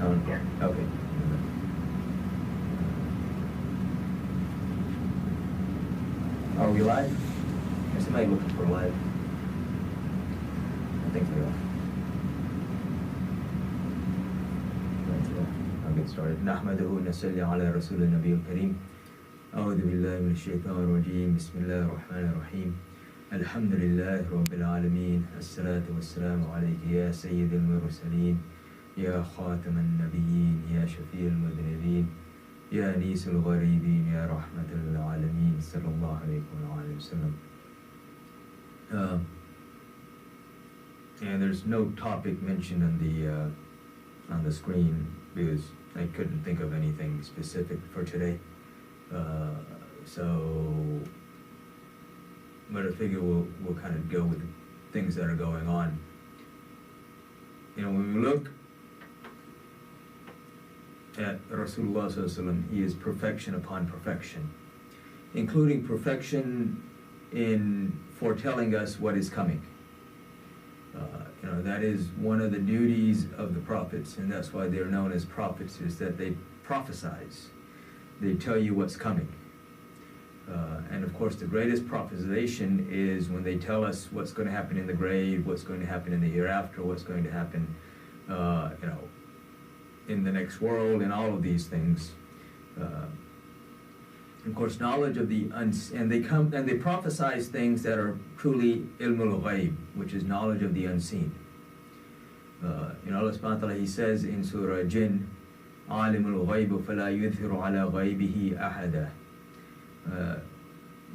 Oh, Yeah. okay. Are we live? Is somebody looking for live? I think we are. I'll get started. نحمده ونصلي على رسول النبي الكريم. أعوذ بالله من الشيطان الرجيم. بسم الله الرحمن الرحيم. الحمد لله رب العالمين. الصلاة والسلام عليك يا سيد المرسلين، يا خاتم النبيين، يا شفيع المذنبين، يا أنيس الغريبين، يا رحمة العالمين، صلى الله عليه وسلم. And there's no topic mentioned on the screen because I couldn't think of anything specific for today. But I figure we'll kind of go with things that are going on. You know, when we look at Rasulullah Sallallahu Alaihi Wasallam, he is perfection upon perfection, including perfection in foretelling us what is coming. You know, that is one of the duties of the prophets, and that's why they're known as prophets, is that they prophesize. They tell you what's coming. And of course, the greatest prophesization is when they tell us what's going to happen in the grave, what's going to happen in the hereafter, what's going to happen, you know, in the next world, and all of these things. Of course, knowledge of the and they prophesize things that are truly ilmul ghaib, which is knowledge of the unseen. You know, Allah subhanahu wa ta'ala, he says in Surah Jinn, Alimul ghayb fala yudhiru ala ghaybihi ahada.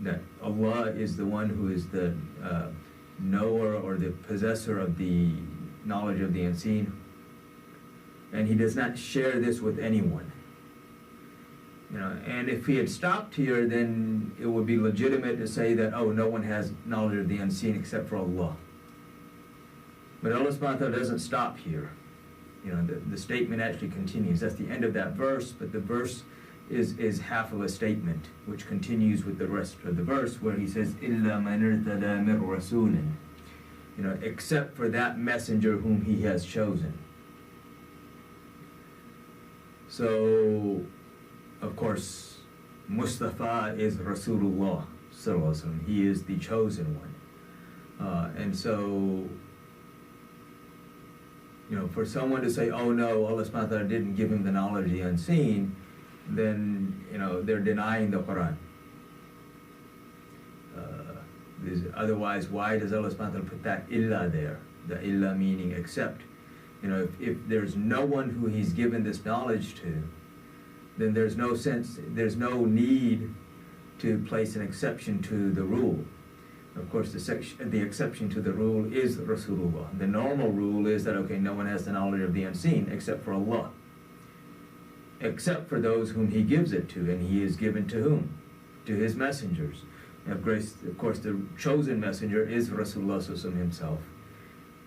That Allah is the one who is the knower or the possessor of the knowledge of the unseen, and he does not share this with anyone. You know, and if he had stopped here, then it would be legitimate to say that, oh, no one has knowledge of the unseen except for Allah. But Allah subhanahu wa ta'ala doesn't stop here. You know, the statement actually continues. That's the end of that verse, but the verse is half of a statement, which continues with the rest of the verse, where he says, إِلَّا مَنْ ارْتَدَى مِنْ رَسُولٍ. You know, except for that messenger whom he has chosen. So, of course, Mustafa is Rasulullah Sallallahu Alaihi Wasallam. He is the chosen one. And so, you know, for someone to say, oh no, Allah subhanahu wa ta'ala didn't give him the knowledge of the unseen, then, you know, they're denying the Quran. Otherwise, why does Allah subhanahu wa ta'ala put that illa there? The illa meaning except. You know, if there's no one who he's given this knowledge to, then there's no need to place an exception to the rule. Of course, the exception to the rule is Rasulullah. The normal rule is that, okay, no one has the knowledge of the unseen except for Allah. Except for those whom he gives it to, and he is given to whom? To his messengers. And of course, the chosen messenger is Rasulullah Sallallahu Alaihi Wasallam himself.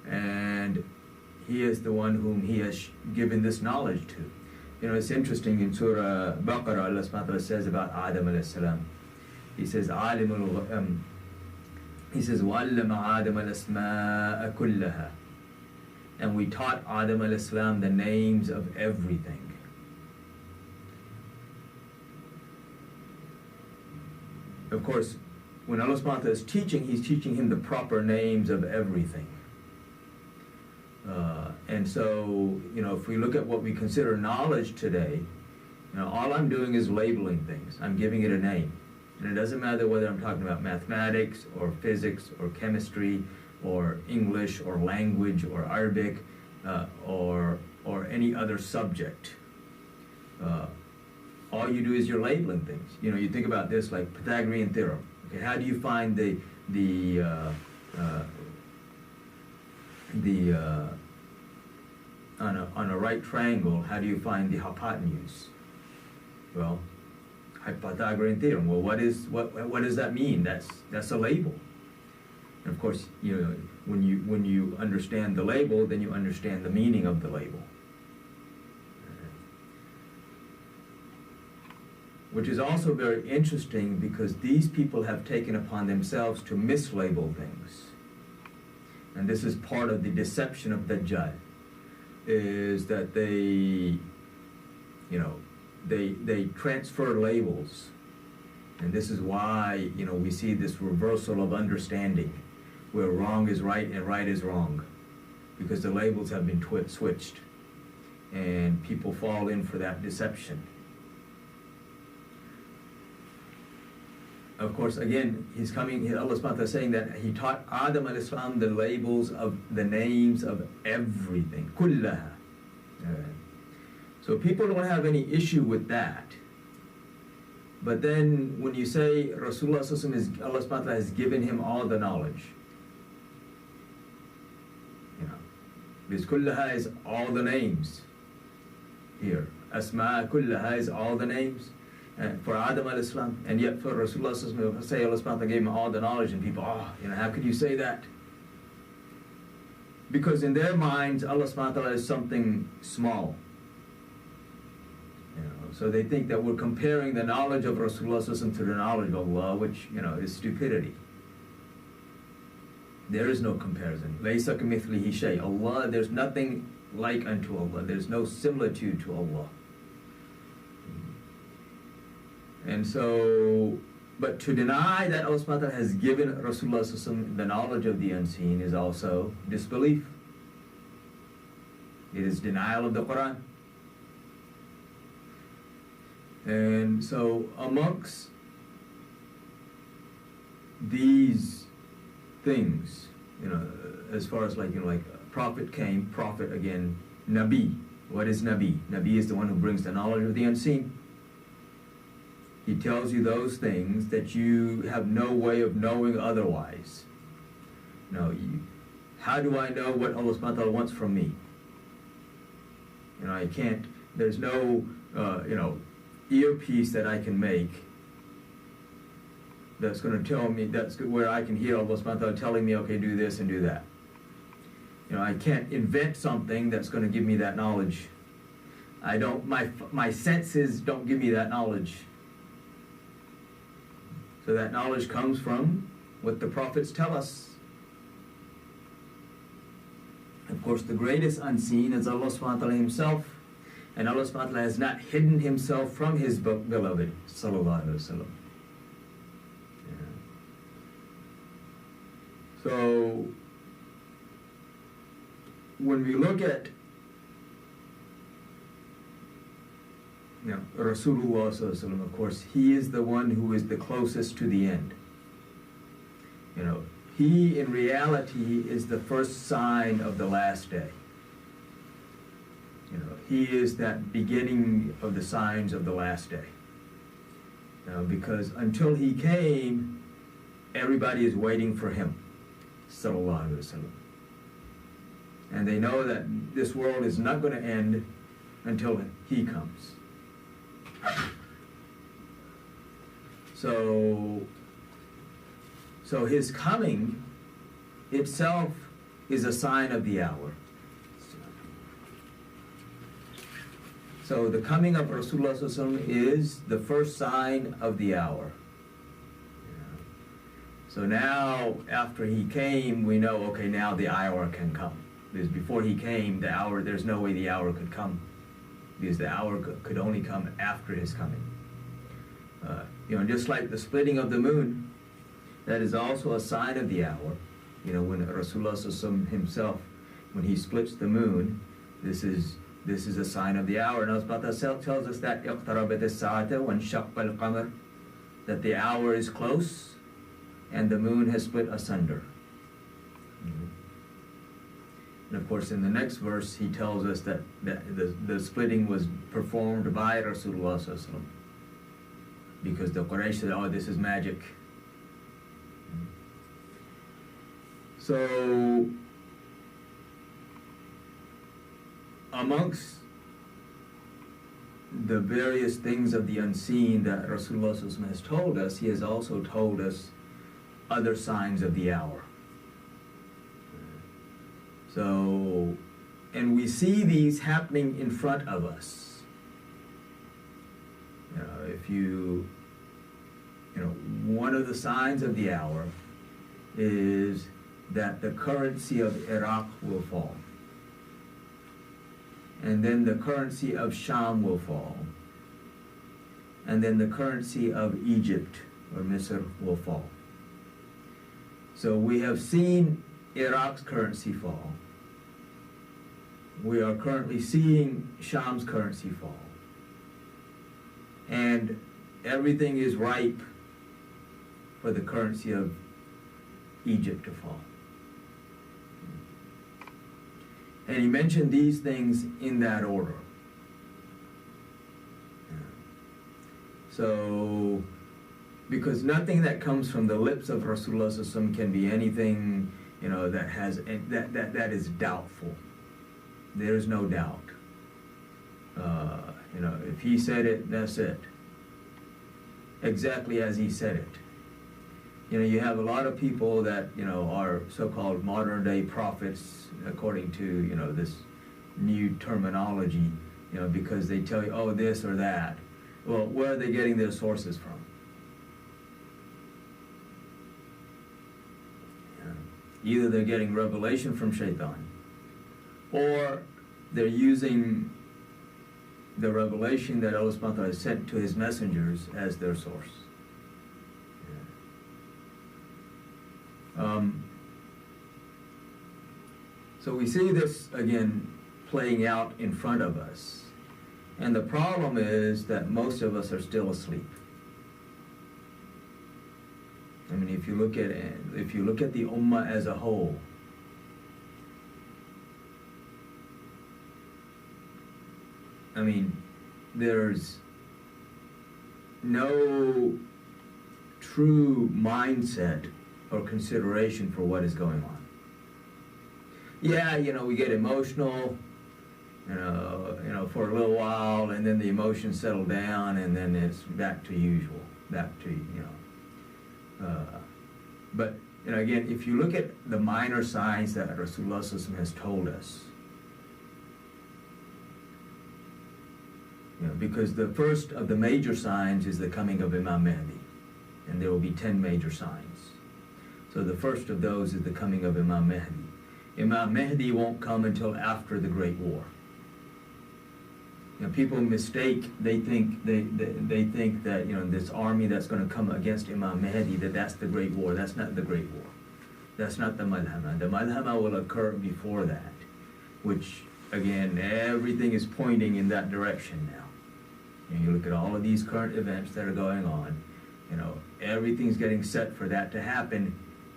And he is the one whom he has given this knowledge to. You know, it's interesting in Surah Baqarah, Allah subhanahu wa ta'ala says about Adam alayhi salam. He says, وَعَلَّمَ آدَمَ الْأَسْمَاءَ كُلَّهَا. And we taught Adam alayhi salam the names of everything. Of course, when Allah subhanahu wa ta'ala is teaching, he's teaching him the proper names of everything. And so, you know, if we look at what we consider knowledge today, you know, all I'm doing is labeling things. I'm giving it a name. And it doesn't matter whether I'm talking about mathematics or physics or chemistry or English or language or Arabic or any other subject. All you do is you're labeling things. You know, you think about this like Pythagorean theorem. Okay, how do you find on a right triangle, how do you find the hypotenuse? Well, Pythagorean theorem. Well, what does that mean? That's a label. And of course, you know, when you understand the label, then you understand the meaning of the label. Which is also very interesting because these people have taken upon themselves to mislabel things. And this is part of the deception of Dajjal. is that they transfer labels. And this is why, we see this reversal of understanding, where wrong is right and right is wrong, because the labels have been switched, and people fall in for that deception. Of course, again, Allah subhanahu wa ta'ala is saying that He taught Adam al-Islam the labels of the names of everything, kullaha. So people don't have any issue with that. But then when you say Rasulullah sallallahu alaihi wasallam Allah subhanahu wa ta'ala has given him all the knowledge, because kullaha is all the names here. Asma kullaha is all the names for Adam al-Islam, and yet for Rasulullah sallallahu alaihi wasallam, say Allah subhanahu wa ta'ala gave him all the knowledge, and people, how could you say that? Because in their minds, Allah subhanahu wa ta'ala is something small. So they think that we're comparing the knowledge of Rasulullah sallallahu alaihi wasallam to the knowledge of Allah, which, is stupidity. There is no comparison. Laysa kamithlihi shay. Allah, there's nothing like unto Allah. There's no similitude to Allah. And so, but to deny that Allah subhanahu wa ta'ala has given Rasulullah sallallahu alaihi wasallam the knowledge of the unseen is also disbelief. It is denial of the Quran. And so amongst these things, as far as like prophet came, prophet again, Nabi. What is Nabi? Nabi is the one who brings the knowledge of the unseen. He tells you those things that you have no way of knowing otherwise. How do I know what Allah subhanahu wa ta'ala wants from me? I can't, there's no, earpiece that I can make that's going to tell me, that's where I can hear Allah subhanahu wa ta'ala telling me, okay, do this and do that. I can't invent something that's going to give me that knowledge. My senses don't give me that knowledge. So that knowledge comes from what the prophets tell us. Of course, the greatest unseen is Allah subhanahu wa ta'ala Himself. And Allah subhanahu wa ta'ala has not hidden Himself from His beloved, sallallahu alaihi wasallam. So, when we look at Rasulullah sallallahu alaihi wasallam, of course, he is the one who is the closest to the end. He in reality is the first sign of the last day. He is that beginning of the signs of the last day. Because until he came, everybody is waiting for him, sallallahu alaihi wasallam. And they know that this world is not going to end until he comes. So his coming itself is a sign of the hour. So the coming of Rasulullah sallallahu alaihi wasallam is the first sign of the hour. So now, after he came, we know, okay, now the hour can come. Because before he came, the hour, there's no way the hour could come. Because the hour could only come after his coming. Just like the splitting of the moon, that is also a sign of the hour. When Rasulullah sallallahu alaihi wasallam himself, when he splits the moon, this is a sign of the hour. And Allah tells us that اقتربت الساعة وانشق القمر, that the hour is close and the moon has split asunder. And of course, in the next verse, he tells us that the splitting was performed by Rasulullah sallallahu alaihi wasallam, because the Quraysh said, "Oh, this is magic." So, amongst the various things of the unseen that Rasulullah sallallahu alaihi wasallam has told us, he has also told us other signs of the hour. So, and we see these happening in front of us. One of the signs of the hour is that the currency of Iraq will fall. and then the currency of Sham will fall, and then the currency of Egypt or Misr will fall. So we have seen Iraq's currency fall. We are currently seeing Sham's currency fall. And everything is ripe for the currency of Egypt to fall. And he mentioned these things in that order. So, because nothing that comes from the lips of Rasulullah Sallallahu Alaihi Wasallam can be anything, that has that is doubtful. There is no doubt. If he said it, that's it. Exactly as he said it. You have a lot of people that, are so-called modern day prophets, according to, this new terminology, because they tell you, oh, this or that. Well, where are they getting their sources from? Either they're getting revelation from Shaitan, or they're using the revelation that Allah subhanahu wa ta'ala has sent to His messengers as their source. So we see this again playing out in front of us. And the problem is that most of us are still asleep. I mean, if you look at the ummah as a whole, I mean, there's no true mindset or consideration for what is going on. Yeah, we get emotional, for a little while, and then the emotions settle down, and then it's back to usual, but again, if you look at the minor signs that Rasulullah Sallallahu Alaihi Wasallam has told us, because the first of the major signs is the coming of Imam Mahdi, and there will be 10 major signs. So the first of those is the coming of Imam Mahdi. Imam Mahdi won't come until after the Great War. People mistake, they think that this army that's going to come against Imam Mahdi, that's the Great War. That's not the Great War. That's not the Malhama. The Malhama will occur before that, which again, everything is pointing in that direction now. You look at all of these current events that are going on, everything's getting set for that to happen.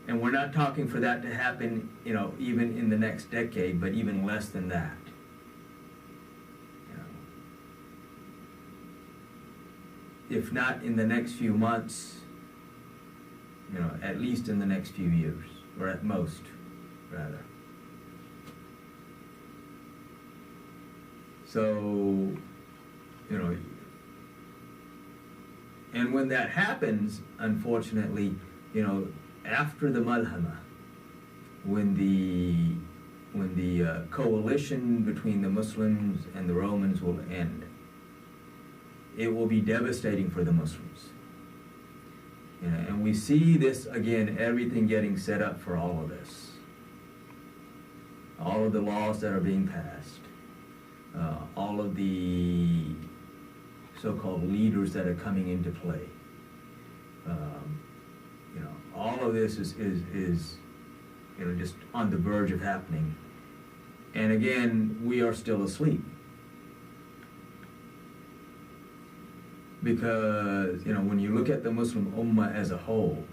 And we're not talking for that to happen, even in the next decade, but even less than that. If not in the next few months, at least in the next few years, or at most, rather. So, and when that happens, unfortunately, after the Malhama, when the coalition between the Muslims and the Romans will end, it will be devastating for the Muslims. And we see this again, everything getting set up for all of this. All of the laws that are being passed, all of the so-called leaders that are coming into play. All of this is just on the verge of happening. And again, we are still asleep. Because, when you look at the Muslim Ummah as a whole,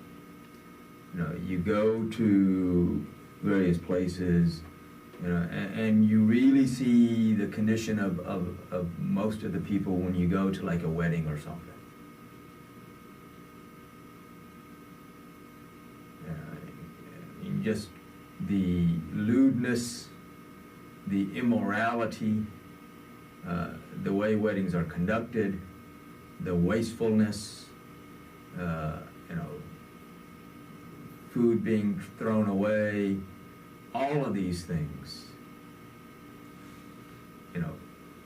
you go to various places, and you really see the condition of most of the people when you go to like a wedding or something. Just the lewdness, the immorality, the way weddings are conducted, the wastefulness, food being thrown away, all of these things,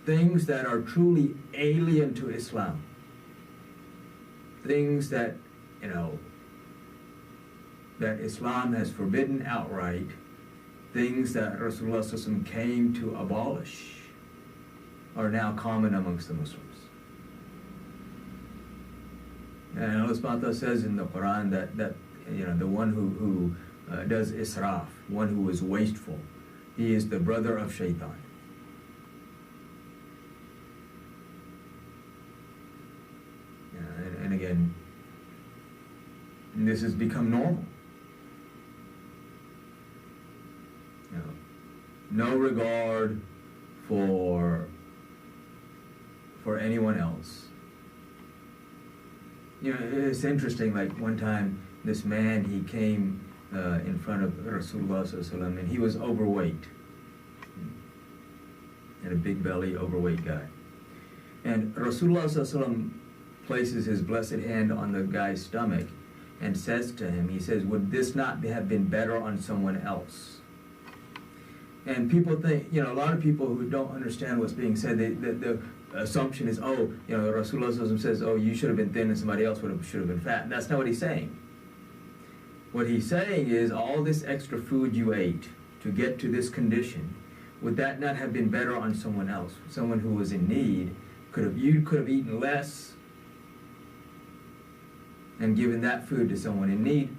things that are truly alien to Islam, things that, that Islam has forbidden outright, things that Rasulullah Sallallahu Alaihi Wasallam came to abolish. are now common amongst the Muslims. And Allah subhanahu wa ta'ala says in the Quran that the one who does israf, one who is wasteful, he is the brother of shaitan. And again, this has become normal. No regard for anyone else. It's interesting, like one time this man, he came in front of Rasulullah sallallahu alaihi wasallam, and he was overweight. Had a big belly, overweight guy. And Rasulullah sallallahu alaihi wasallam places his blessed hand on the guy's stomach and says to him, he says, would this not have been better on someone else? And people think, a lot of people who don't understand what's being said, the assumption is, Rasulullah says, you should have been thin and somebody else should have been fat. And that's not what he's saying. What he's saying is, all this extra food you ate to get to this condition, would that not have been better on someone else? Someone who was in need, you could have eaten less and given that food to someone in need.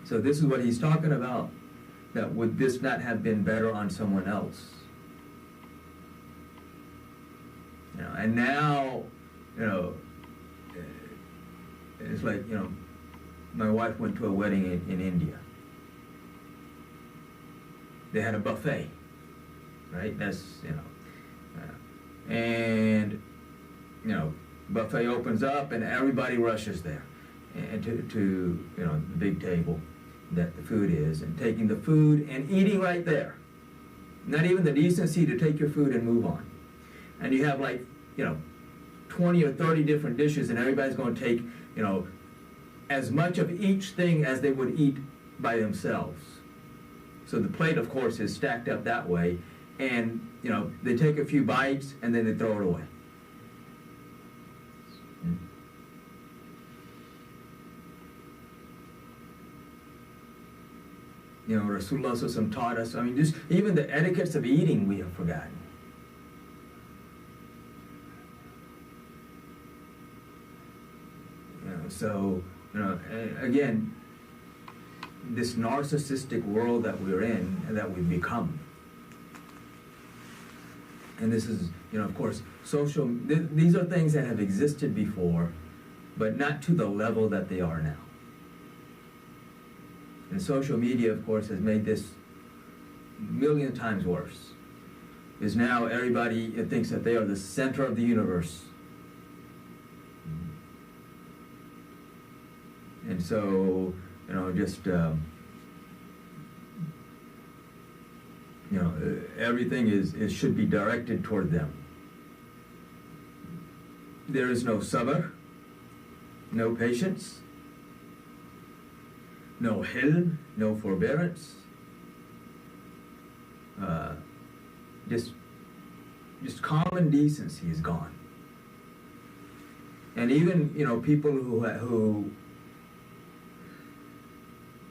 So this is what he's talking about, that would this not have been better on someone else? And now, it's like, my wife went to a wedding in India. They had a buffet, right? That's, and, buffet opens up and everybody rushes there and to the big table that the food is, and taking the food and eating right there. Not even the decency to take your food and move on. And you have 20 or 30 different dishes, and everybody's going to take, as much of each thing as they would eat by themselves. So the plate, of course, is stacked up that way, and, they take a few bites and then they throw it away. Rasulullah SAW taught us, just even the etiquettes of eating we have forgotten. Again, this narcissistic world that we're in and that we've become. And this is, of course, these are things that have existed before, but not to the level that they are now. And social media, of course, has made this a million times worse. Because now everybody thinks that they are the center of the universe. And so, everything should be directed toward them. There is no sabr, no patience, no hilm, no forbearance. Just common decency is gone. And even people who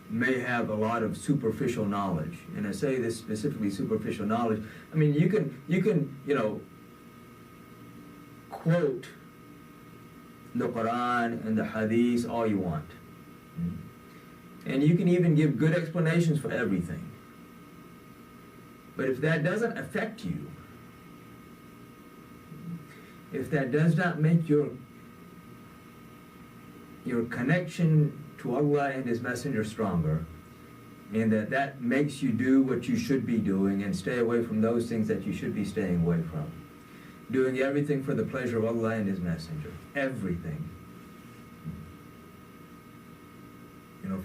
may have a lot of superficial knowledge, and I say this specifically superficial knowledge. You can quote the Quran and the Hadith all you want. And you can even give good explanations for everything. But if that doesn't affect you, if that does not make your connection to Allah and His Messenger stronger, and that makes you do what you should be doing and stay away from those things that you should be staying away from, doing everything for the pleasure of Allah and His Messenger, everything.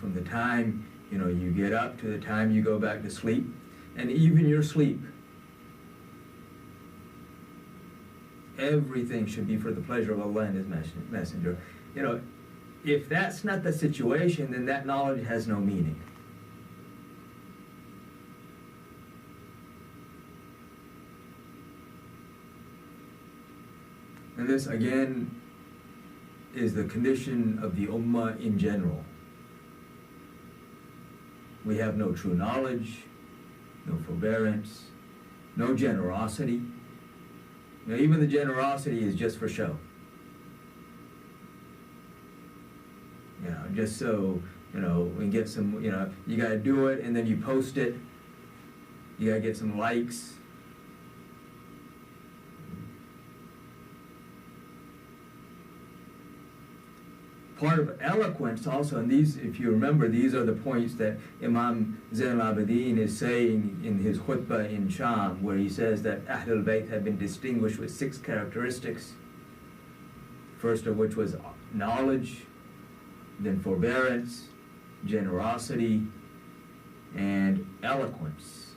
From the time, you get up to the time you go back to sleep, and even your sleep, everything should be for the pleasure of Allah and His Messenger. If that's not the situation, then that knowledge has no meaning. And this, again, is the condition of the Ummah in general. We have no true knowledge, no forbearance, no generosity. You know, even the generosity is just for show. You know, just so, you know, we get some, you know, you gotta do it and then you post it. You gotta get some likes. Part of eloquence also, and these, if you remember, these are the points that Imam Zain al-Abidin is saying in his khutbah in Sham, where he says that Ahlul Bayt have been distinguished with 6 characteristics, first of which was knowledge, then forbearance, generosity, and eloquence.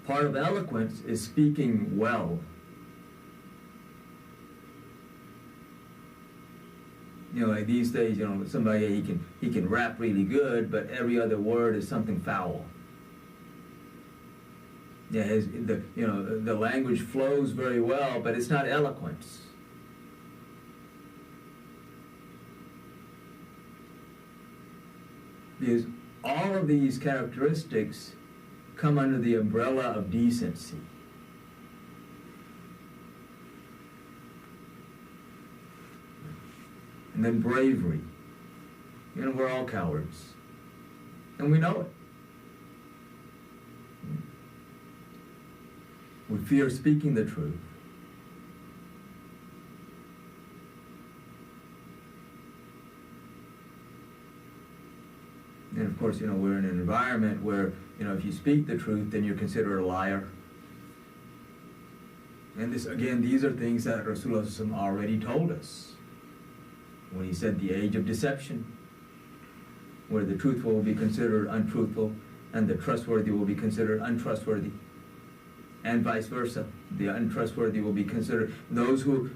Part of eloquence is speaking well. You know, like these days, you know, somebody, he can rap really good, but every other word is something foul. Yeah, the language flows very well, but it's not eloquence. Because all of these characteristics come under the umbrella of decency. And then bravery. You know, we're all cowards. And we know it. We fear speaking the truth. And of course, you know, we're in an environment where, you know, if you speak the truth, then you're considered a liar. And this, again, these are things that Rasulullah already told us. When he said the age of deception, where the truthful will be considered untruthful and the trustworthy will be considered untrustworthy, and vice versa. The untrustworthy will be considered, those who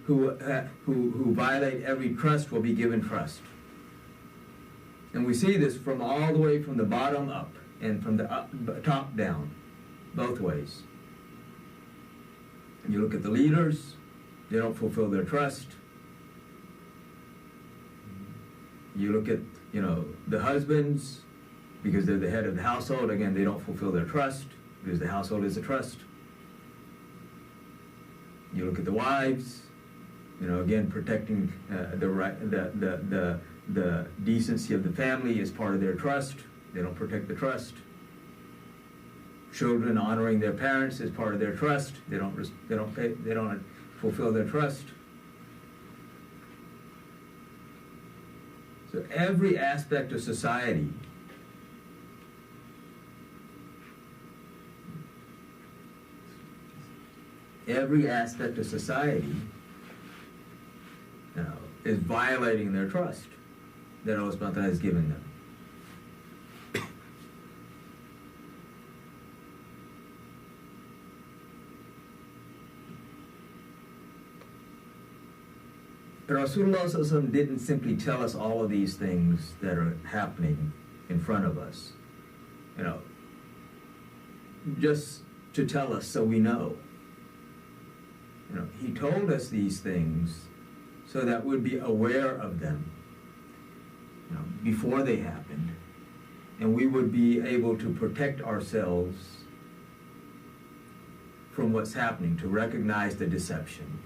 violate every trust will be given trust. And we see this from all the way from the bottom up and from the top down, both ways. And you look at the leaders, they don't fulfill their trust. You look at, you know, the husbands, because they're the head of the household, again, they don't fulfill their trust, because the household is a trust. You look at the wives, you know, again, protecting the decency of the family is part of their trust. They don't protect the trust. Children honoring their parents is part of their trust. They don't fulfill their trust. So every aspect of society is violating their trust that Allah subhanahu wa ta'ala has given them. Rasulullah didn't simply tell us all of these things that are happening in front of us, you know, just to tell us so we know. You know, he told us these things so that we'd be aware of them, you know, before they happened, and we would be able to protect ourselves from what's happening, to recognize the deception,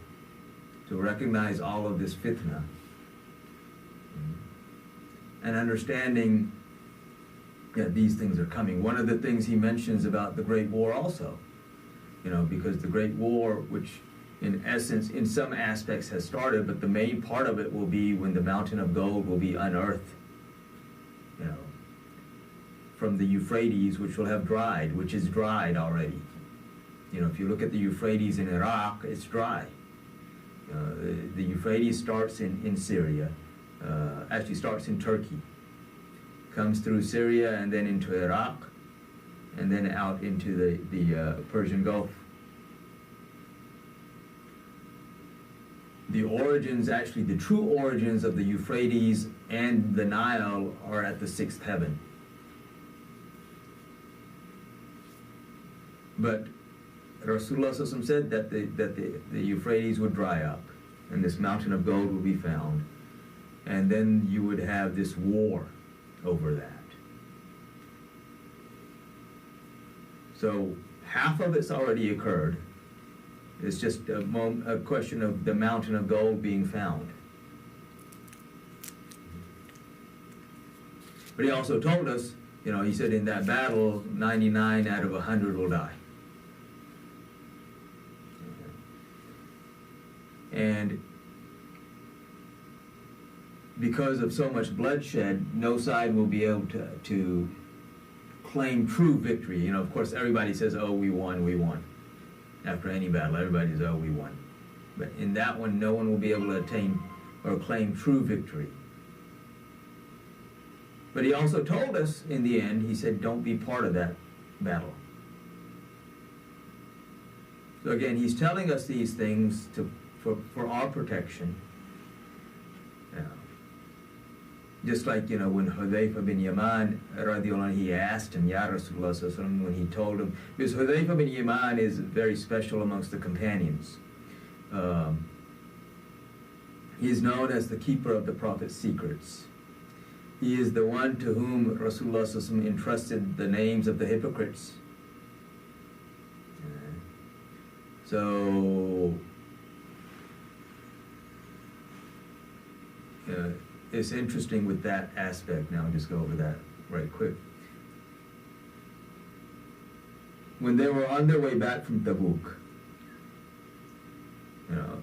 to recognize all of this fitna, and understanding that these things are coming. One of the things he mentions about the Great War also, you know, because the Great War, which in essence, in some aspects has started, but the main part of it will be when the mountain of gold will be unearthed, you know, from the Euphrates, which will have dried, which is dried already. You know, if you look at the Euphrates in Iraq, it's dry. The Euphrates starts in Syria, actually starts in Turkey, comes through Syria and then into Iraq, and then out into the Persian Gulf. The origins, actually the true origins of the Euphrates and the Nile are at the 6th heaven. But Rasulullah said that the Euphrates would dry up and this mountain of gold would be found, and then you would have this war over that. So half of it's already occurred. It's just a question of the mountain of gold being found. But he also told us, you know, he said in that battle, 99 out of 100 will die. And because of so much bloodshed, no side will be able to claim true victory. You know, of course, everybody says, oh, we won, we won. After any battle, everybody says, oh, we won. But in that one, no one will be able to attain or claim true victory. But he also told us in the end, he said, don't be part of that battle. So again, he's telling us these things for our protection. Just like, you know, when Hudayfa bin Yaman, radiallahu anhu, he asked him, Ya Rasulullah, when he told him, because Hudayfa bin Yaman is very special amongst the companions. He's known as the keeper of the Prophet's secrets. He is the one to whom Rasulullah entrusted the names of the hypocrites. So, it's interesting with that aspect. Now I'll just go over that right quick. When they were on their way back from Tabuk, you know,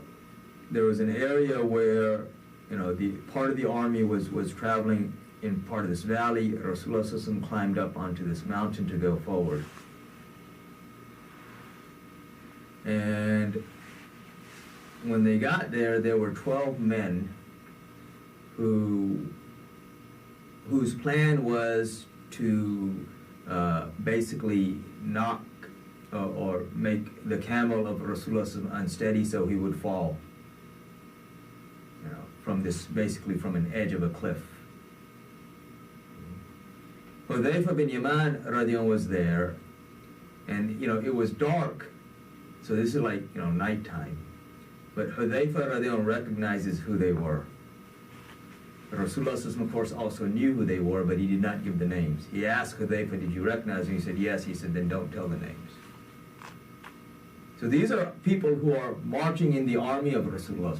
there was an area where, you know, the part of the army was traveling in part of this valley. Rasulullah climbed up onto this mountain to go forward. And when they got there, there were 12 men whose plan was to basically knock or make the camel of Rasulullah unsteady so he would fall, you know, from this, basically from an edge of a cliff. Hudayfa bin Yaman radiallahu was there, and you know, it was dark, so this is like, you know, nighttime. But Hudayfa radiallahu recognizes who they were. Rasulullah, of course, also knew who they were, but he did not give the names. He asked Hudayfa, did you recognize him? He said, yes. He said, then don't tell the names. So these are people who are marching in the army of Rasulullah.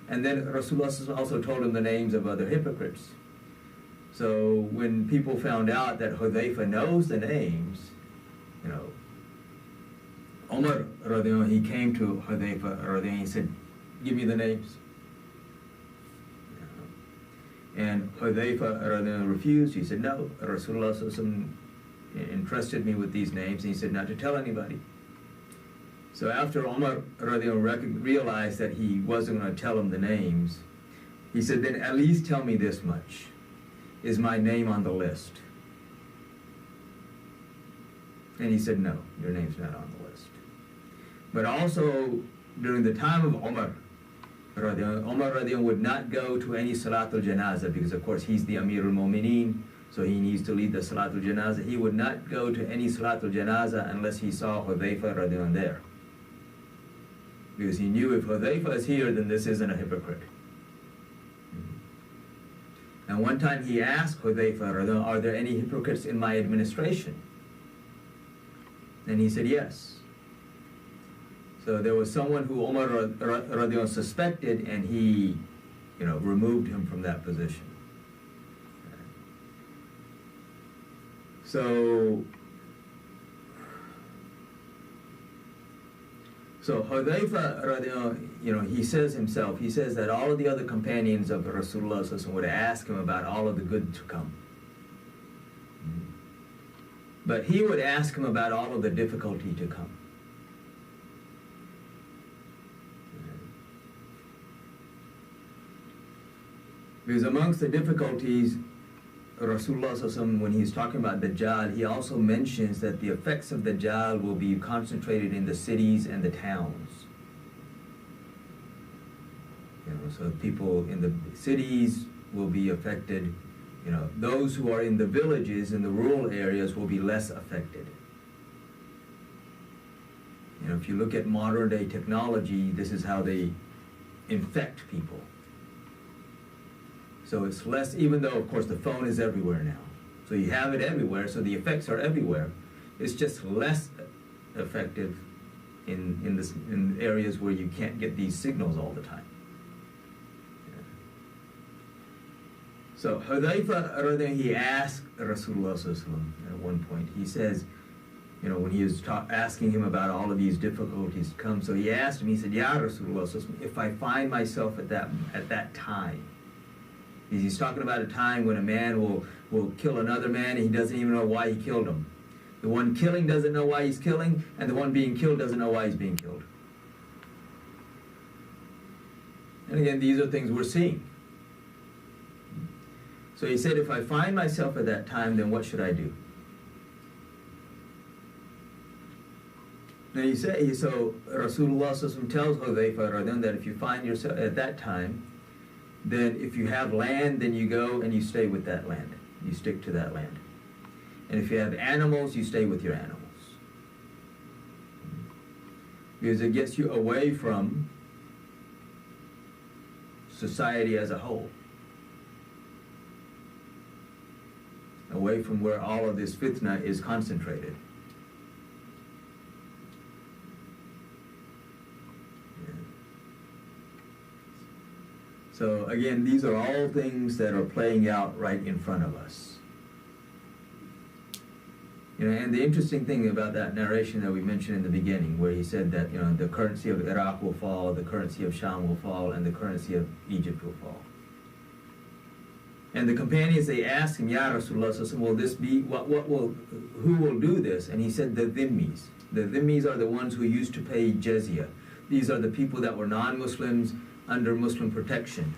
And then Rasulullah also told him the names of other hypocrites. So when people found out that Hudayfa knows the names, you know, Umar, he came to Hudayfa, and he said, give me the names. And Hudayfa refused. He said, no, Rasulullah entrusted me with these names, and he said not to tell anybody. So after Umar realized that he wasn't going to tell him the names, he said, then at least tell me this much. Is my name on the list? And he said, no, your name's not on the list. But also, during the time of Umar would not go to any Salatul Janazah because, of course, he's the Amirul Mu'mineen, so he needs to lead the Salatul Janazah. He would not go to any Salatul Janazah unless he saw Hudayfa there. Because he knew if Hudayfa is here, then this isn't a hypocrite. And one time he asked Hudayfa, are there any hypocrites in my administration? And he said, yes. So there was someone who Umar suspected, and he, you know, removed him from that position. So Hudayfa, you know, he says himself, he says that all of the other companions of Rasulullah would ask him about all of the good to come. But he would ask him about all of the difficulty to come. Because amongst the difficulties, Rasulullah, when he's talking about Dajjal, he also mentions that the effects of Dajjal will be concentrated in the cities and the towns. You know, so people in the cities will be affected. You know, those who are in the villages, in the rural areas, will be less affected. You know, if you look at modern day technology, this is how they infect people. So it's less, even though, of course, the phone is everywhere now. So you have it everywhere, so the effects are everywhere. It's just less effective in areas where you can't get these signals all the time. Yeah. So Hudayfa, he asked Rasulullah at one point, he says, when he was asking him about all of these difficulties to come, so he asked him, he said, Ya Rasulullah, if I find myself at that time, he's talking about a time when a man will kill another man and he doesn't even know why he killed him. The one killing doesn't know why he's killing, and the one being killed doesn't know why he's being killed. And again, these are things we're seeing. So he said, if I find myself at that time, then what should I do? Now so Rasulullah tells Hudayfa that if you find yourself at that time, then if you have land, then you go and you stay with that land. You stick to that land. And if you have animals, you stay with your animals. Because it gets you away from society as a whole. Away from where all of this fitna is concentrated. So again, these are all things that are playing out right in front of us. And the interesting thing about that narration that we mentioned in the beginning, where he said that the currency of Iraq will fall, the currency of Sham will fall, and the currency of Egypt will fall. And the companions, they asked him, Ya Rasulullah, will this be, who will do this? And he said, the dhimmis. The dhimmis are the ones who used to pay jizya. These are the people that were non-Muslims under Muslim protection.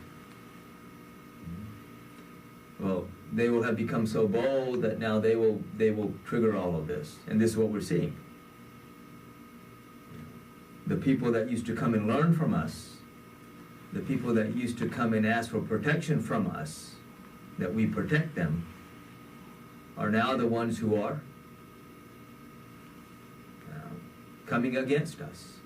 Well, they will have become so bold that now they will trigger all of this. And this is what we're seeing. The people that used to come and learn from us, the people that used to come and ask for protection from us, that we protect them, are now the ones who are coming against us.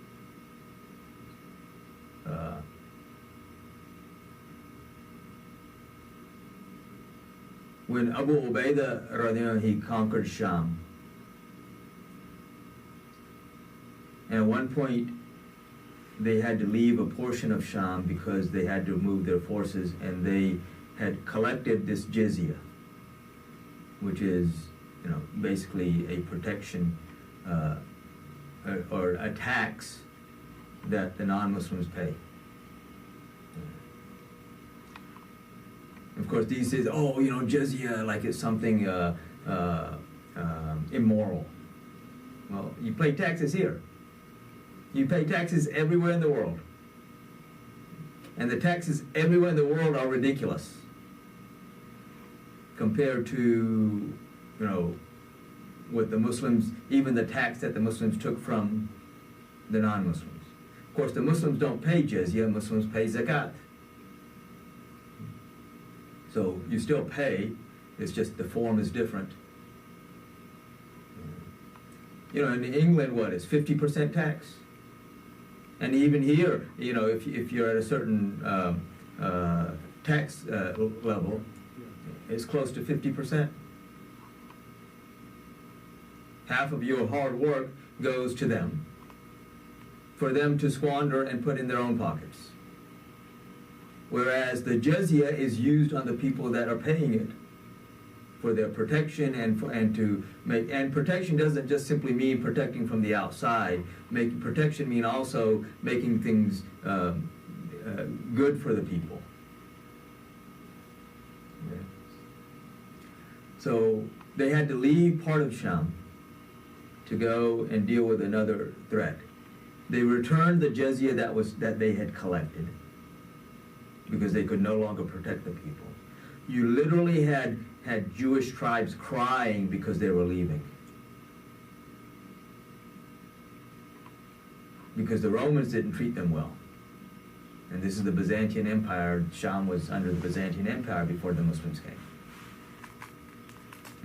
When Abu Ubaidah he conquered Sham, and at one point they had to leave a portion of Sham because they had to move their forces, and they had collected this jizya, which is basically a protection or a tax that the non-Muslims pay. Of course, these says, jizya, like it's something immoral. Well, you pay taxes here. You pay taxes everywhere in the world. And the taxes everywhere in the world are ridiculous compared to, what the Muslims, even the tax that the Muslims took from the non-Muslims. Of course, the Muslims don't pay jizya, Muslims pay zakat. So you still pay, it's just the form is different. In England, it's 50% tax? And even here, if you're at a certain tax level, it's close to 50%. Half of your hard work goes to them, for them to squander and put in their own pockets. Whereas the jizya is used on the people that are paying it for their protection and protection doesn't just simply mean protecting from the outside. Protection mean also making things good for the people. Yeah. So they had to leave part of Sham to go and deal with another threat. They returned the jizya that they had collected, because they could no longer protect the people. You literally had Jewish tribes crying because they were leaving. Because the Romans didn't treat them well. And this is the Byzantine Empire. Sham was under the Byzantine Empire before the Muslims came.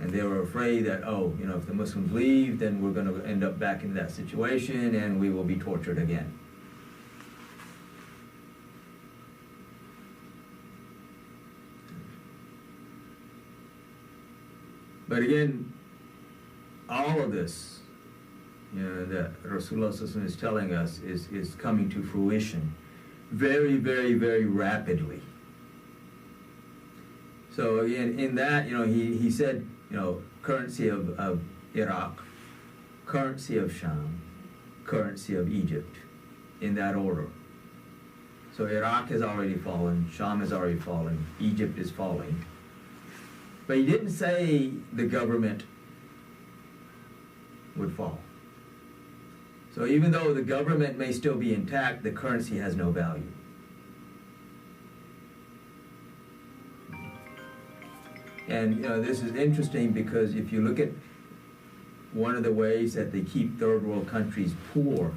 And they were afraid that, if the Muslims leave, then we're going to end up back in that situation and we will be tortured again. But again, all of this, that Rasulullah is telling us is coming to fruition very, very, very rapidly. So again, in that, he said, currency of Iraq, currency of Sham, currency of Egypt, in that order. So Iraq has already fallen, Sham has already fallen, Egypt is falling. But he didn't say the government would fall. So even though the government may still be intact, the currency has no value. And this is interesting because if you look at one of the ways that they keep third world countries poor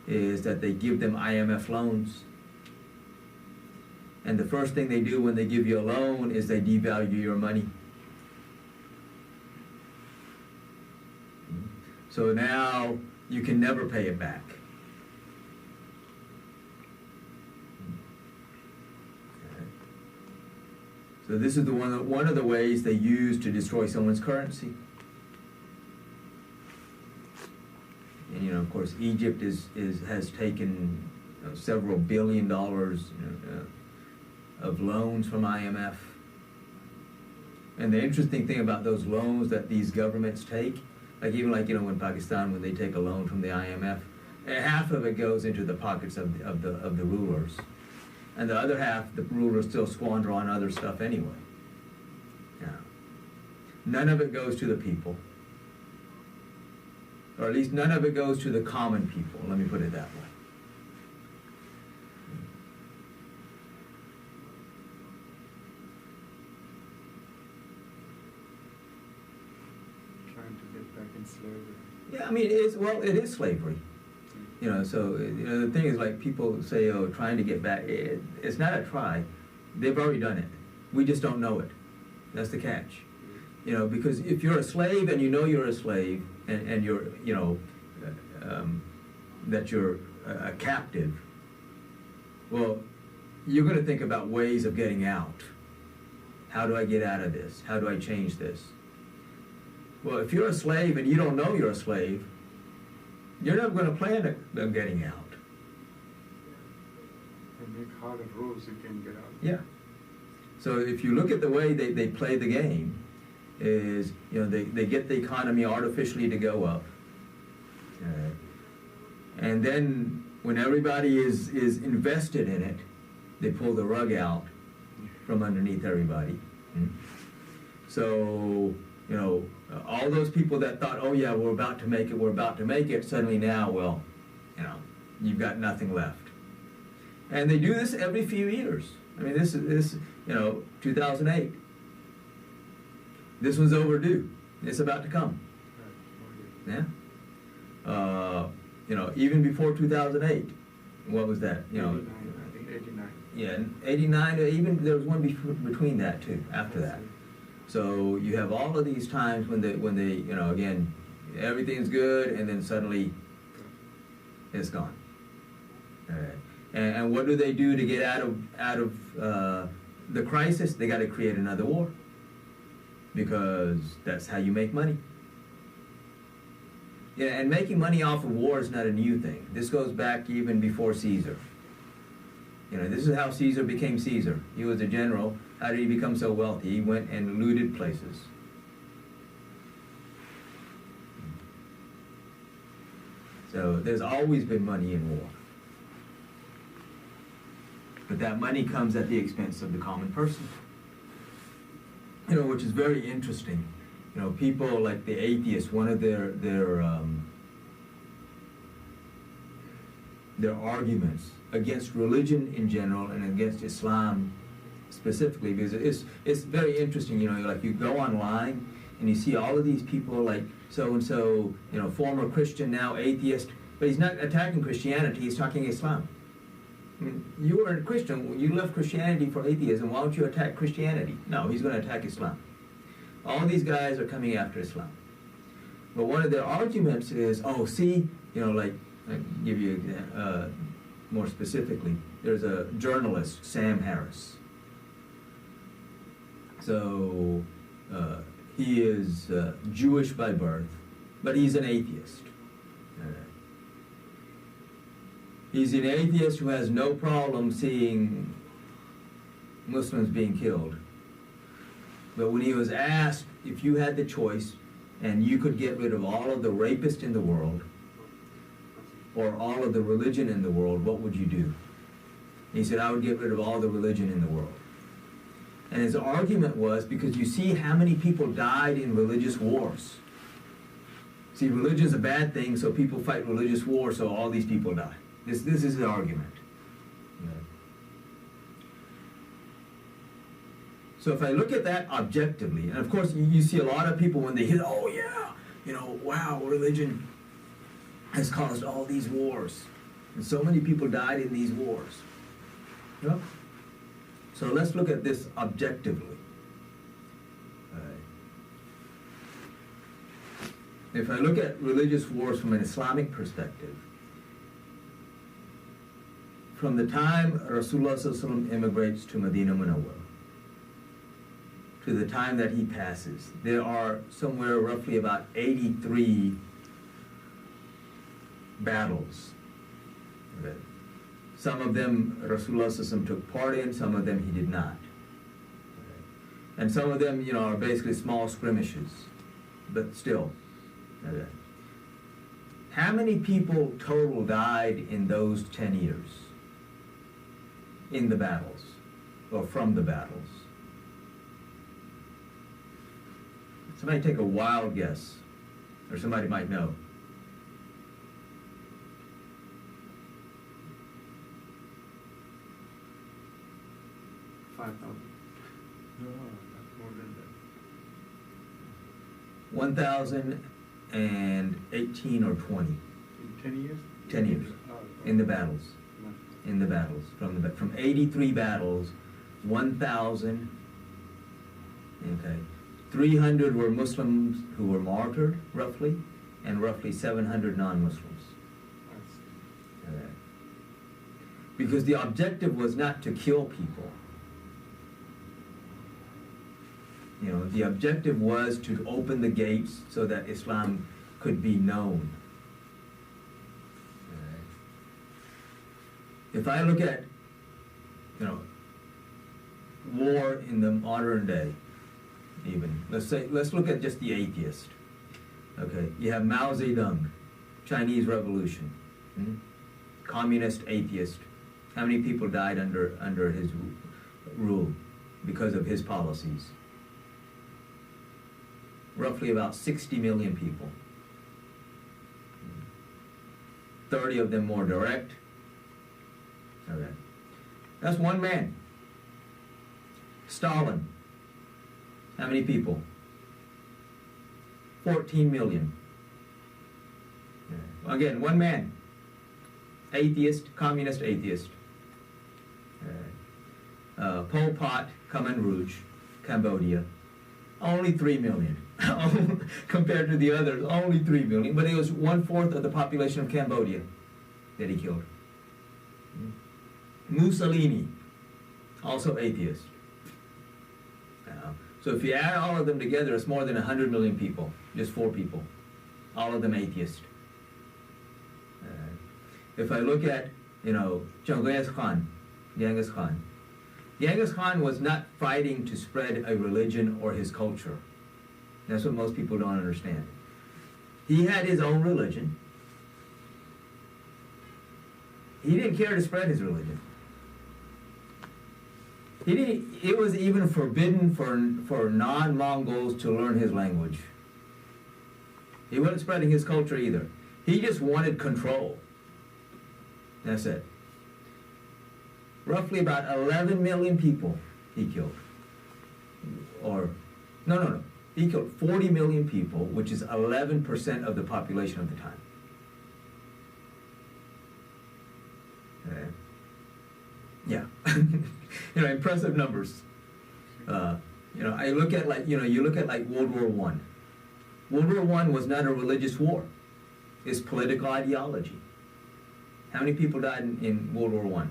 is that they give them IMF loans. And the first thing they do when they give you a loan is they devalue your money. So now you can never pay it back. So this is one of the ways they use to destroy someone's currency. And of course, Egypt has taken several $billions of loans from IMF. And the interesting thing about those loans that these governments take, even when Pakistan, when they take a loan from the IMF, half of it goes into the pockets of the rulers, and the other half the rulers still squander on other stuff anyway. Yeah. None of it goes to the people, or at least none of it goes to the common people. Let me put it that way. Yeah, it is slavery. So the thing is, people say, trying to get back. It's not a try. They've already done it. We just don't know it. That's the catch. Because if you're a slave and you're a slave and you're, that you're a captive, well, you're going to think about ways of getting out. How do I get out of this? How do I change this? Well, if you're a slave and you don't know you're a slave, you're never going to plan on getting out. They make harder rules, you can get out. Yeah. So if you look at the way they play the game, is, they get the economy artificially to go up. And then when everybody is invested in it, they pull the rug out from underneath everybody. So, all those people that thought, oh yeah, we're about to make it, suddenly now, well, you've got nothing left. And they do this every few years. This 2008. This one's overdue. It's about to come. Yeah. Even before 2008, what was that? 89, I think 89. Yeah, 89. Even there was one between that too. After that. So you have all of these times when they again, everything's good, and then suddenly it's gone. All right. And what do they do to get out of the crisis? They got to create another war, because that's how you make money. Yeah, and making money off of war is not a new thing. This goes back even before Caesar. This is how Caesar became Caesar. He was a general. How did he become so wealthy? He went and looted places. So there's always been money in war. But that money comes at the expense of the common person. Which is very interesting. People like the atheists, one of their arguments against religion in general and against Islam specifically, because it's very interesting. You go online and you see all of these people like so and so, former Christian, now atheist, but he's not attacking Christianity, he's talking Islam. You were a Christian, you left Christianity for atheism, why don't you attack Christianity? No, he's going to attack Islam. All these guys are coming after Islam. But one of their arguments is, I'll give you more specifically, there's a journalist, Sam Harris. So He is Jewish by birth, but he's an atheist. He's an atheist who has no problem seeing Muslims being killed. But when he was asked if you had the choice and you could get rid of all of the rapists in the world or all of the religion in the world, what would you do? He said, I would get rid of all the religion in the world. And his argument was because you see how many people died in religious wars. See, religion is a bad thing, so people fight religious wars, so all these people die. This is the argument. So if I look at that objectively, and of course you see a lot of people when they hear, oh yeah, wow, religion has caused all these wars. And so many people died in these wars. Yep. So let's look at this objectively. If I look at religious wars from an Islamic perspective, from the time Rasulullah ﷺ immigrates to Medina Munawwar to the time that he passes, there are somewhere roughly about 83 battles. Okay. Some of them Rasulullah ﷺ took part in, some of them he did not. Okay. And some of them, are basically small skirmishes, but still. Okay. How many people total died in those 10 years? In the battles, or from the battles? Somebody take a wild guess, or somebody might know. No, that's more than that. 1,018 or 20. In 10 years? 10 years. In the battles. In the battles. From 83 battles, 1,000, okay, 300 were Muslims who were martyred, roughly, and roughly 700 non-Muslims. Okay. Because the objective was not to kill people. The objective was to open the gates so that Islam could be known. If I look at, war in the modern day, even, let's look at just the atheist. Okay, you have Mao Zedong, Chinese Revolution, communist atheist. How many people died under his rule because of his policies? Roughly about 60 million people. 30 of them more direct. Okay. That's one man. Stalin. How many people? 14 million. Okay. Again, one man. Atheist, communist atheist. Pol Pot, Khmer Rouge, Cambodia. Only 3 million. Compared to the others, only 3 million. But it was 1/4 of the population of Cambodia that he killed. Mussolini, also atheist. So if you add all of them together, it's more than 100 million people, just 4 people, all of them atheist. If I look at, Genghis Khan, Genghis Khan was not fighting to spread a religion or his culture. That's what most people don't understand. He had his own religion. He didn't care to spread his religion. It was even forbidden for non-Mongols to learn his language. He wasn't spreading his culture either. He just wanted control. That's it. Roughly about 11 million people he killed. No. He killed 40 million people, which is 11% of the population of the time. Okay. Yeah. Impressive numbers. I look at you look at World War I. World War I was not a religious war. It's political ideology. How many people died in World War I?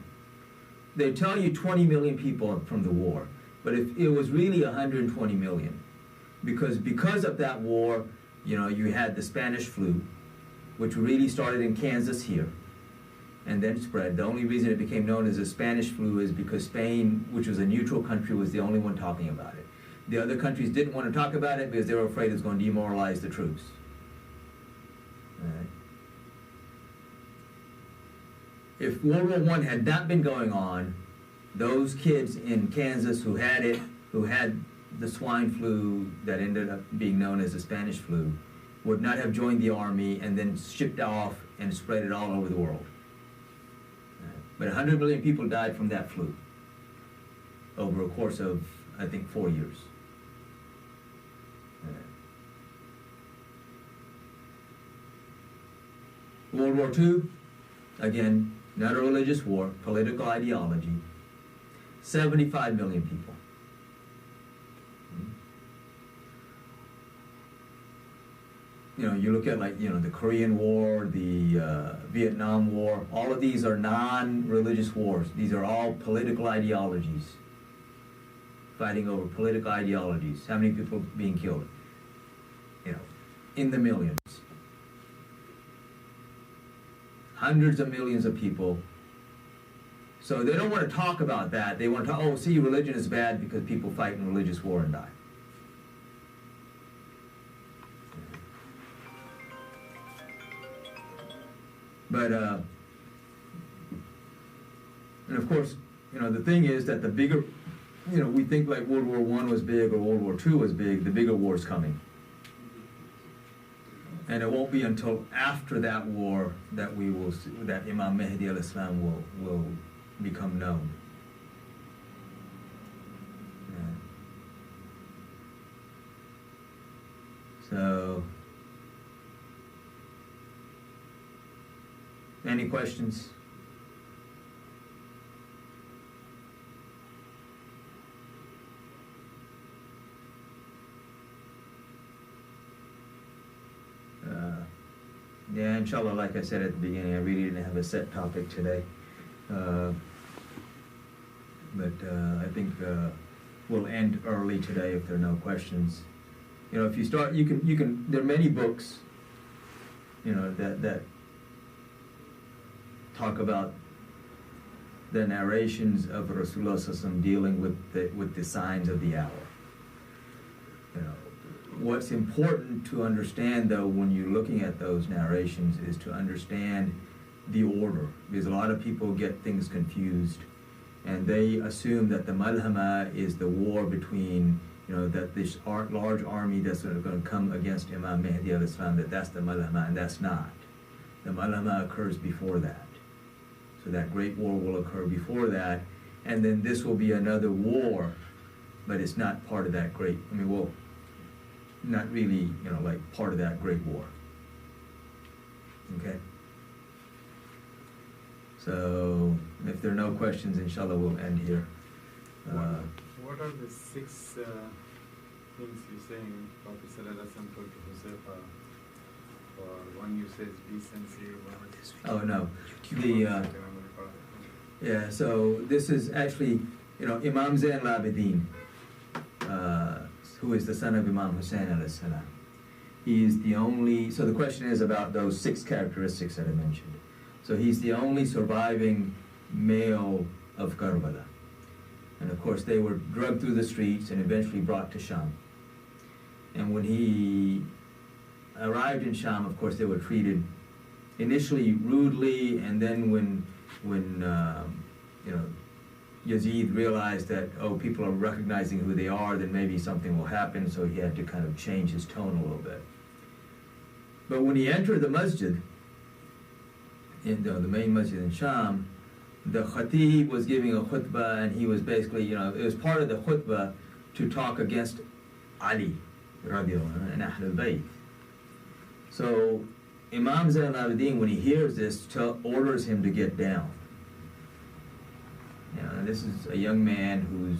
They tell you 20 million people from the war, but if it was really 120 million. because of that war, you had the Spanish flu, which really started in Kansas here, and then spread. The only reason it became known as the Spanish flu is because Spain, which was a neutral country, was the only one talking about it. The other countries didn't want to talk about it because they were afraid it was going to demoralize the troops. All right. If World War I had not been going on, those kids in Kansas who had the swine flu that ended up being known as the Spanish flu, would not have joined the army and then shipped off and spread it all over the world. But 100 million people died from that flu over a course of, I think, 4 years. World War II, again, not a religious war, political ideology. 75 million people. You look at the Korean War, the Vietnam War, all of these are non-religious wars. These are all political ideologies. Fighting over political ideologies. How many people being killed? In the millions. Hundreds of millions of people. So they don't want to talk about that. They want to talk, see, religion is bad because people fight in religious war and die. But, and of course, the thing is that the bigger, we think like World War I was big or World War II was big, the bigger war is coming. And it won't be until after that war that we will see, that Imam Mahdi al-Islam will become known. Yeah. So, any questions? Yeah, inshallah, like I said at the beginning, I really didn't have a set topic today. But I think we'll end early today if there are no questions. If you start, you can. There are many books, that talk about the narrations of Rasulullah Sallallahu Alaihi Wasallam dealing with the signs of the hour. What's important to understand, though, when you're looking at those narrations is to understand the order, because a lot of people get things confused, and they assume that the Malhama is the war between, that this large army that's going to come against Imam Mahdi al-Islam, that's the Malhama, and that's not. The Malhama occurs before that. So that great war will occur before that, and then this will be another war, but it's not part of that great, not really, like part of that great war. Okay? So, if there are no questions, inshallah, we'll end here. What are the 6 things you're saying Prophet Sallallahu Alaihi Wasallam told to Huzaifa? Or one you says be sincere, Oh, no. Yeah, so this is actually, Imam Zain al-Abidin, who is the son of Imam Hussein alayhi salam. He is the only, so the question is about those 6 characteristics that I mentioned. So he's the only surviving male of Karbala. And of course they were dragged through the streets and eventually brought to Sham. And when he arrived in Sham, of course they were treated initially rudely, and then when Yazid realized that, people are recognizing who they are, then maybe something will happen, so he had to kind of change his tone a little bit. But when he entered the masjid, in the main masjid in Sham, the khatib was giving a khutbah, and he was basically, it was part of the khutbah to talk against Ali, radiallahu anhu, and Ahlul Bayt. So Imam Zain al-Abidin, when he hears this, orders him to get down. This is a young man who's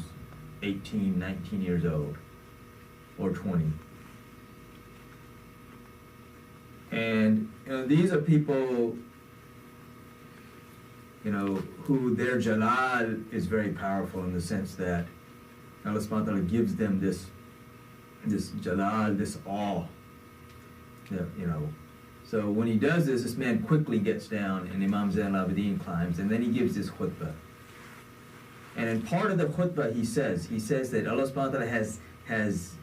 18, 19 years old, or 20. And these are people, who their jalal is very powerful in the sense that Allah subhanahu wa ta'ala gives them this this jalal, this awe. You know. So when he does this man quickly gets down, and Imam Zain al-Abidin climbs, and then he gives this khutbah. And in part of the khutbah, he says that Allah subhanahu wa ta'ala has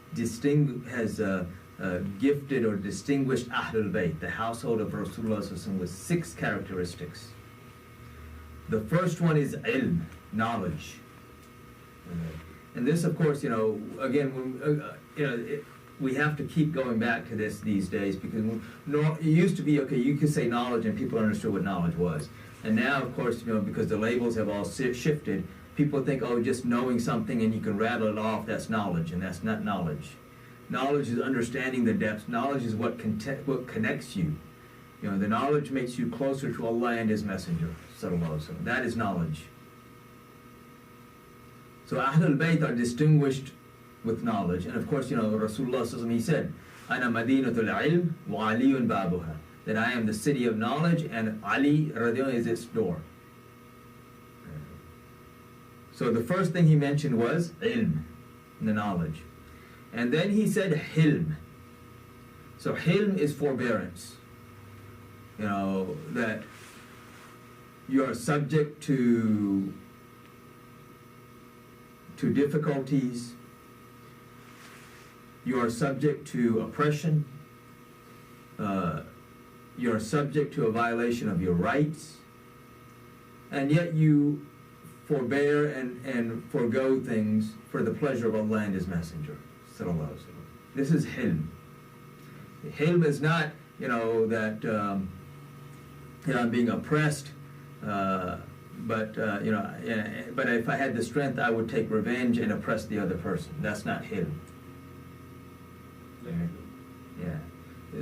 gifted or distinguished Ahlul Bayt, the household of Rasulullah sallallahu alaihi wasallam, with 6 characteristics. The first one is ilm, knowledge. And this, of course, again, we have to keep going back to this these days, because it used to be, okay, you could say knowledge and people understood what knowledge was. And now, of course, because the labels have all shifted, people think, oh, just knowing something and you can rattle it off, that's knowledge, and that's not knowledge. Knowledge is understanding the depths. Knowledge is what connects you. The knowledge makes you closer to Allah and His Messenger, sallallahu alaihi wasallam. That is knowledge. So Ahlul Bayt are distinguished with knowledge. And of course, Rasulullah sallallahu alaihi wasallam, he said, Ana madinatul ilm wa aliyun babuha, that I am the city of knowledge and Ali radiyallahu is its door. So the first thing he mentioned was ilm, the knowledge. And then he said hilm. So hilm is forbearance. That you are subject to difficulties, you are subject to oppression, you are subject to a violation of your rights, and yet you forbear and forego things for the pleasure of Allah and His Messenger, sallallahu alaihi wasallam. This is hilm. Hilm is not, that I'm being oppressed, but if I had the strength, I would take revenge and oppress the other person. That's not hilm. Yeah.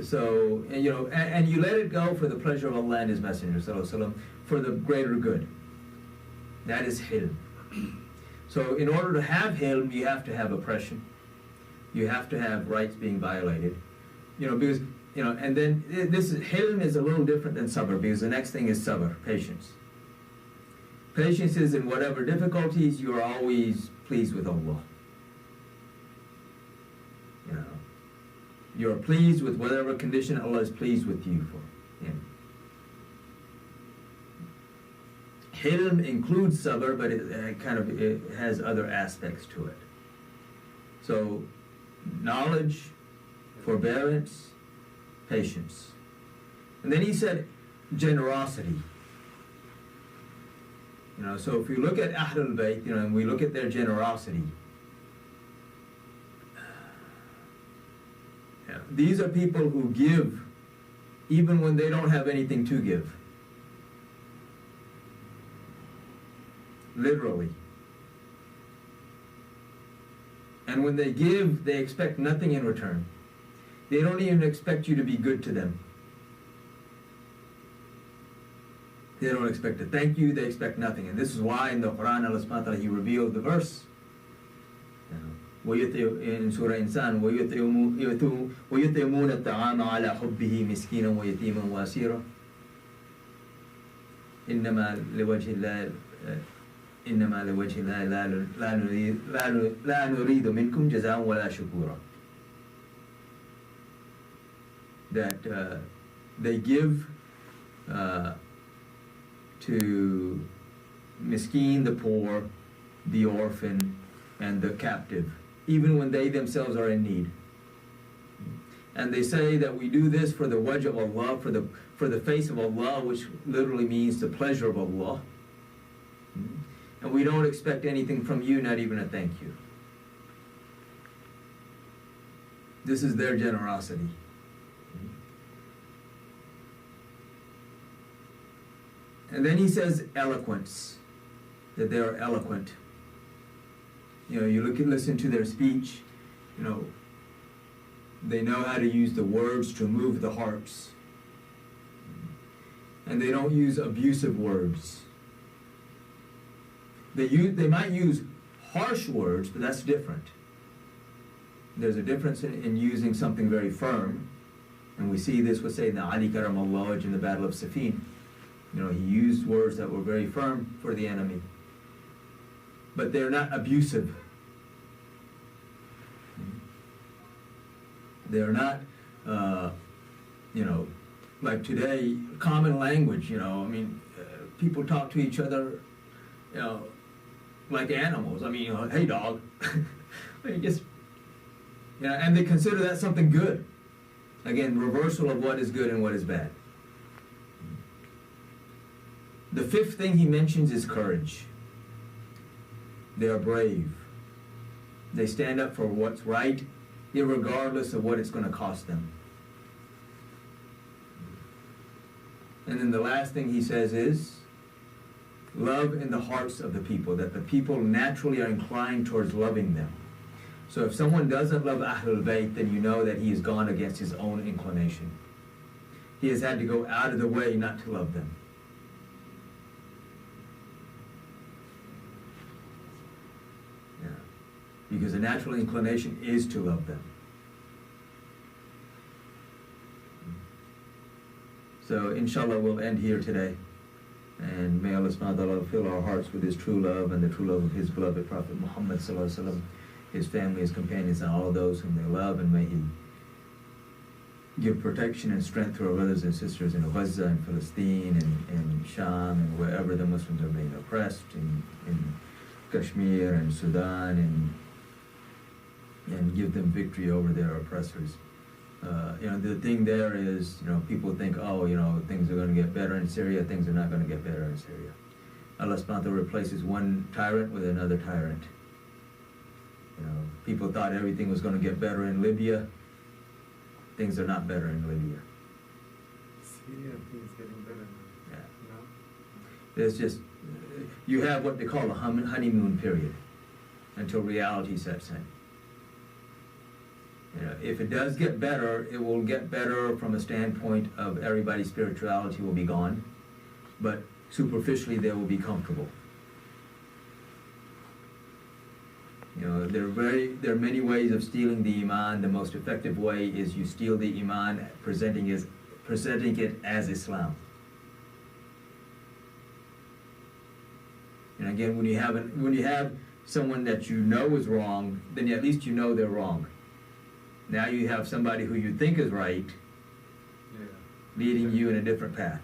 So, and you let it go for the pleasure of Allah and His Messenger, sallallahu alaihi wasallam, for the greater good. That is hilm. So in order to have hilm, you have to have oppression. You have to have rights being violated. Because, and then hilm is a little different than sabr, because the next thing is sabr, patience. Patience is in whatever difficulties, you are always pleased with Allah. You are pleased with whatever condition Allah is pleased with you for. Hilm includes sabr, but it has other aspects to it. So, knowledge, forbearance, patience. And then he said generosity. So if you look at Ahlul Bayt, and we look at their generosity, these are people who give even when they don't have anything to give. Literally. And when they give, they expect nothing in return. They don't even expect you to be good to them. They don't expect a thank you, they expect nothing. And this is why in the Quran, Allah subhanahu wa ta'ala, He revealed the verse. In Surah Insan, وَيُطْعِمُونَ الطَّعَامَ عَلَى حُبِّهِ مِسْكِينًا وَيَتِيمًا وَأَسِيرًا إِنَّمَا لِوَجْهِ اللَّهِ لَا نُرِيدُ مِنْكُمْ جَزَاءً وَلَا شُكُورًا. That they give to miskeen, the poor, the orphan, and the captive, even when they themselves are in need. And they say that we do this for the wajh of Allah, for the face of Allah, which literally means the pleasure of Allah. And we don't expect anything from you, not even a thank you. This is their generosity. And then he says eloquence, that they are eloquent. You listen to their speech, they know how to use the words to move the hearts. And they don't use abusive words. They might use harsh words, but that's different. There's a difference in using something very firm. And we see this with Sayyidina Ali Karamallah in the Battle of Siffin. He used words that were very firm for the enemy. But they're not abusive. They're not, like today, common language, I mean, people talk to each other, like animals. I mean, hey dog. I mean, just, and they consider that something good. Again, reversal of what is good and what is bad. The fifth thing he mentions is courage. They are brave. They stand up for what's right, irregardless of what it's going to cost them. And then the last thing he says is love in the hearts of the people, that the people naturally are inclined towards loving them. So if someone doesn't love Ahlul Bayt, then you know that he has gone against his own inclination. He has had to go out of the way not to love them. Yeah. Because the natural inclination is to love them. So inshallah we'll end here today. And may Allah subhanahu wa ta'ala fill our hearts with his true love and the true love of his beloved Prophet Muhammad sallallahu alaihi wasallam, his family, his companions, and all of those whom they love, and may he give protection and strength to our brothers and sisters in Gaza and Palestine and Sham and wherever the Muslims are being oppressed, in Kashmir and Sudan, and give them victory over their oppressors. The thing there is, people think, things are going to get better in Syria, things are not going to get better in Syria. Allah subhanahu wa ta'ala replaces one tyrant with another tyrant. People thought everything was going to get better in Libya. Things are not better in Libya. Syria, things getting better now. Yeah. No? There's just, you have what they call a honeymoon period until reality sets in. If it does get better, it will get better from a standpoint of everybody's spirituality will be gone, but superficially they will be comfortable. There are many ways of stealing the iman. The most effective way is you steal the iman, presenting it as Islam. And again, when you have someone that you know is wrong, then at least you know they're wrong. Now you have somebody who you think is right, leading you in a different path.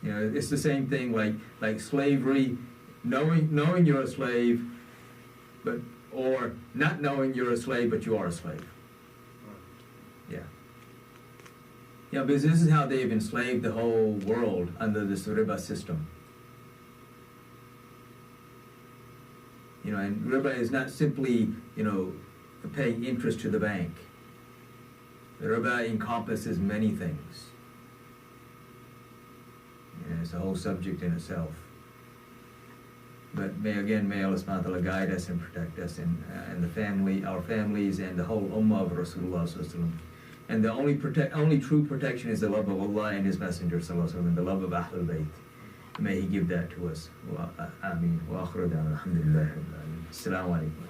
It's the same thing like slavery, knowing you're a slave, or not knowing you're a slave but you are a slave. Yeah, because this is how they've enslaved the whole world under this riba system. And riba is not simply, paying interest to the bank. The riba encompasses many things. It's a whole subject in itself. But may Allah subhanahu wa ta'ala guide us and protect us and our families and the whole ummah of Rasulullah sallallahu alaihi wasallam. And the only true protection is the love of Allah and His Messenger sallallahu alaihi wasallam, the love of Ahlul Bayt. May He give that to us. Ameen. Wa akhiru da'wana alhamdulillah. Assalamu alaikum.